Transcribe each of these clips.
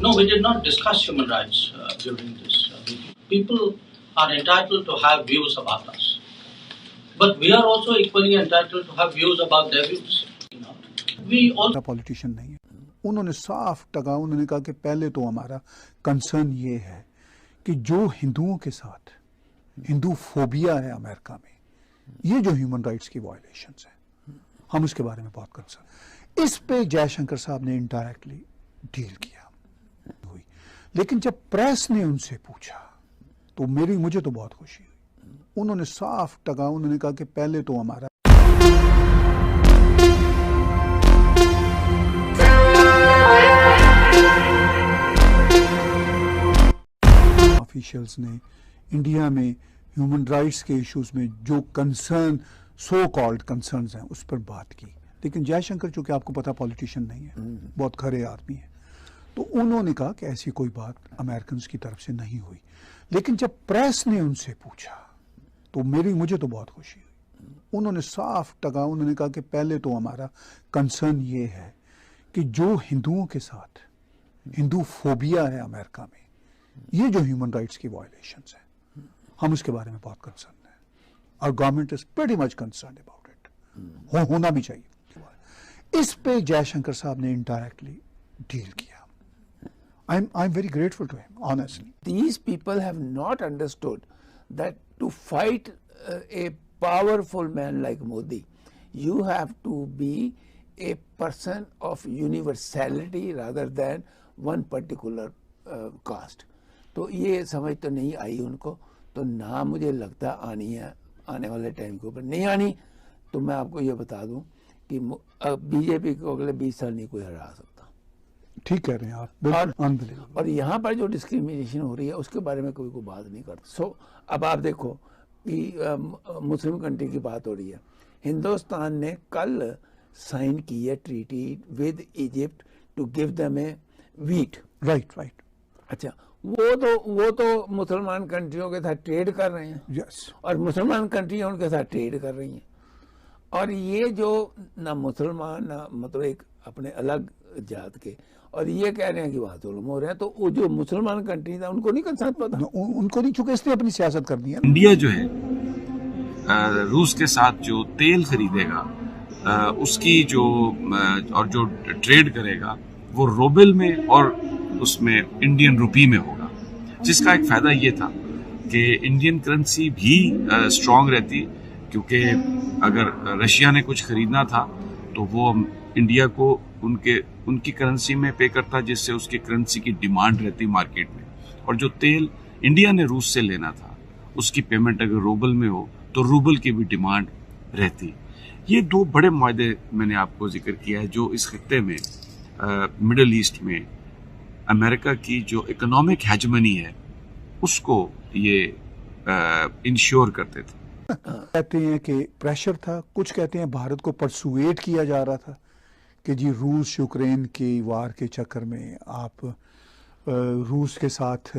No, we did not discuss human rights during this meeting. People are entitled to have views about us. But we are also equally entitled to have views about their views. We also politician नहीं है. उन्होंने साफ टका उन्होंने कहा कि पहले तो हमारा कंसर्न ये है कि जो हिंदुओं के साथ हिंदू फोबिया है अमेरिका में, ये जो ह्यूमन राइट्स की वायलेशंस है, हम उसके बारे में बहुत कंसर्न. इस पे जयशंकर साहब ने इनडायरेक्टली डील किया हुई. लेकिन जब प्रेस ने उनसे पूछा तो मुझे तो बहुत खुशी हुई. उन्होंने साफ टका उन्होंने कहा कि पहले तो हमारा ऑफिशियल्स ने इंडिया में ह्यूमन राइट्स के इश्यूज में जो कंसर्न सो कॉल्ड कंसर्न्स हैं उस पर बात की. लेकिन जयशंकर चूंकि आपको पता पॉलिटिशियन नहीं है, बहुत खरे आदमी है, तो उन्होंने कहा कि ऐसी कोई बात अमेरिकन की तरफ से नहीं हुई. लेकिन जब प्रेस ने उनसे पूछा तो मुझे तो बहुत खुशी हुई. उन्होंने साफ टका उन्होंने कहा कि पहले तो हमारा कंसर्न ये है कि जो हिंदुओं के साथ हिंदू फोबिया है अमेरिका में, ये जो ह्यूमन राइट्स की वायलेशंस है, हम उसके बारे में बहुत कंसर्न है. और government is pretty much concern about it. होना भी चाहिए. इस पे जयशंकर साहब ने इनडायरेक्टली डील किया. I'm very grateful to him, honestly. These people have not understood that to fight a powerful man like Modi, you have to be a person of universality rather than one particular caste. तो ये समझ तो नहीं आई उनको, तो ना मुझे लगता आनी है, आने वाले टाइम के ऊपर नहीं आनी. तो मैं आपको ये बता दूं कि बीजेपी को अगले 20 साल नहीं कोई हरा सकता. ठीक कह रहे हैं आप. और यहाँ पर जो डिस्क्रिमिनेशन हो रही है उसके बारे में कोई बात नहीं करता. सो अब आप देखो कि मुस्लिम कंट्री की बात हो रही है. हिंदुस्तान ने कल साइन की है treaty with Egypt to give them a wheat. Right. अच्छा, वो तो मुसलमान कंट्रियों के साथ ट्रेड कर रहे हैं. यस. और मुसलमान कंट्रियां उनके साथ ट्रेड कर रही हैं. और ये जो ना मुसलमान ना मतलब एक अपने अलग जात के, और ये कह रहे हैं कि वहाँ जुल्म हो रहे हैं, तो वो जो मुसलमान कंट्री था उनको नहीं कंसर्न पता. उनको नहीं, चूंकि इसने अपनी सियासत करनी है. इंडिया जो है रूस के साथ जो तेल खरीदेगा उसकी जो और जो ट्रेड करेगा वो रूबल में और उसमें इंडियन रुपी में होगा, जिसका एक फायदा ये था कि इंडियन करेंसी भी स्ट्रांग रहती, क्योंकि अगर रशिया ने कुछ खरीदना था तो वो इंडिया को उनकी करेंसी में पे करता, जिससे उसकी करेंसी की डिमांड रहती मार्केट में. और जो तेल इंडिया ने रूस से लेना था उसकी पेमेंट अगर रूबल में हो तो रूबल की भी डिमांड रहती. ये दो बड़े मुआहदे मैंने आपको जिक्र किया है जो इस खित्ते में मिडल ईस्ट में अमेरिका की जो इकोनॉमिक हेजमनी है उसको ये इंश्योर करते थे. कहते हैं कि प्रेशर था, कुछ कहते हैं भारत को परसुएट किया जा रहा था कि जी रूस यूक्रेन के वार के चक्कर में आप रूस के साथ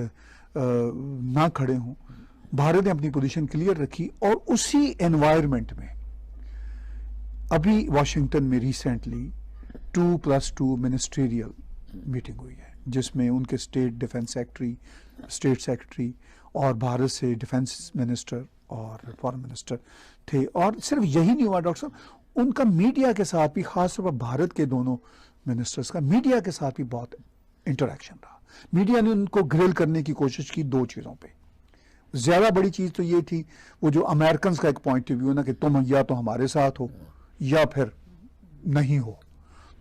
ना खड़े हों. भारत ने अपनी पोजीशन क्लियर रखी. और उसी एनवायरनमेंट में अभी वाशिंगटन में रिसेंटली 2+2 मिनिस्ट्रियल मीटिंग हुई है, जिसमें उनके state defence secretary, state secretary और भारत से डिफेंस मिनिस्टर और फॉरेन मिनिस्टर थे. और सिर्फ यही नहीं हुआ डॉक्टर साहब, उनका मीडिया के साथ भी, खासतौर पर भारत के दोनों मिनिस्टर्स का मीडिया के साथ भी बहुत इंटरेक्शन रहा. मीडिया ने उनको ग्रिल करने की कोशिश की दो चीज़ों पे. ज़्यादा बड़ी चीज़ तो ये थी वो जो अमेरिकन का एक पॉइंट ऑफ व्यू ना कि तुम या तो हमारे साथ हो या फिर नहीं हो.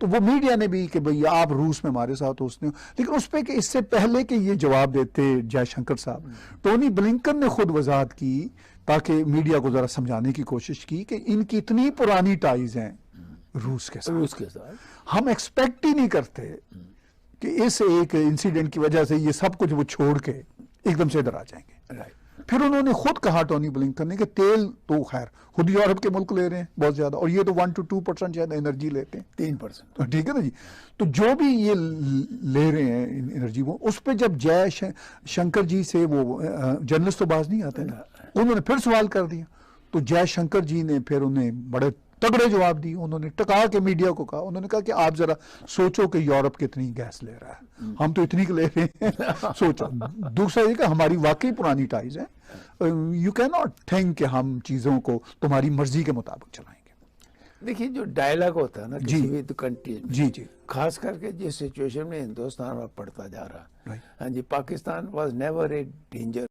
तो वो मीडिया ने भी कि भाई आप रूस में हमारे साथ हो, उसने. लेकिन उस पर कि इससे पहले कि ये जवाब देते जयशंकर साहब, टोनी ब्लिंकन ने खुद वजाहत की ताकि मीडिया को ज़रा समझाने की कोशिश की कि इनकी इतनी पुरानी टाइज हैं रूस के साथ, हम एक्सपेक्ट ही नहीं करते कि इस एक इंसिडेंट की वजह से ये सब कुछ वो छोड़ के एकदम से इधर आ जाएंगे. फिर उन्होंने खुद कहा टोनी ब्लिंकन ने कि तेल तो खैर खुद यूरोप के मुल्क ले रहे हैं बहुत ज्यादा, और ये तो 1 to 2% शायद एनर्जी लेते हैं, 3%. तो ठीक है ना जी. तो जो भी ये ले रहे हैं एनर्जी, वो उस पर जब जयशंकर जी से वो जर्नलिस्ट तो बाज नहीं आते ना, उन्होंने फिर सवाल कर दिया. तो जयशंकर जी ने फिर उन्हें बड़े تگڑے جواب دی انہوں نے، ٹکا کے میڈیا کو کہا، انہوں نے کہا کہ آپ ذرا سوچو کہ یورپ کتنی گیس لے رہا ہے، ہم تو اتنی لے رہے ہیں، سوچو۔ دوسرا یہ کہ ہماری واقعی پرانی ٹائز ہیں، یو کین ناٹ تھنک کہ ہم چیزوں کو تمہاری مرضی کے مطابق چلائیں گے۔ دیکھیے جو ڈائلاگ ہوتا ہے نا جی کسی بھی کنٹری میں، جی جی خاص کر کے جس سچویشن میں ہندوستان اب پڑتا جا رہا، Right. ہاں جی، Pakistan was never a danger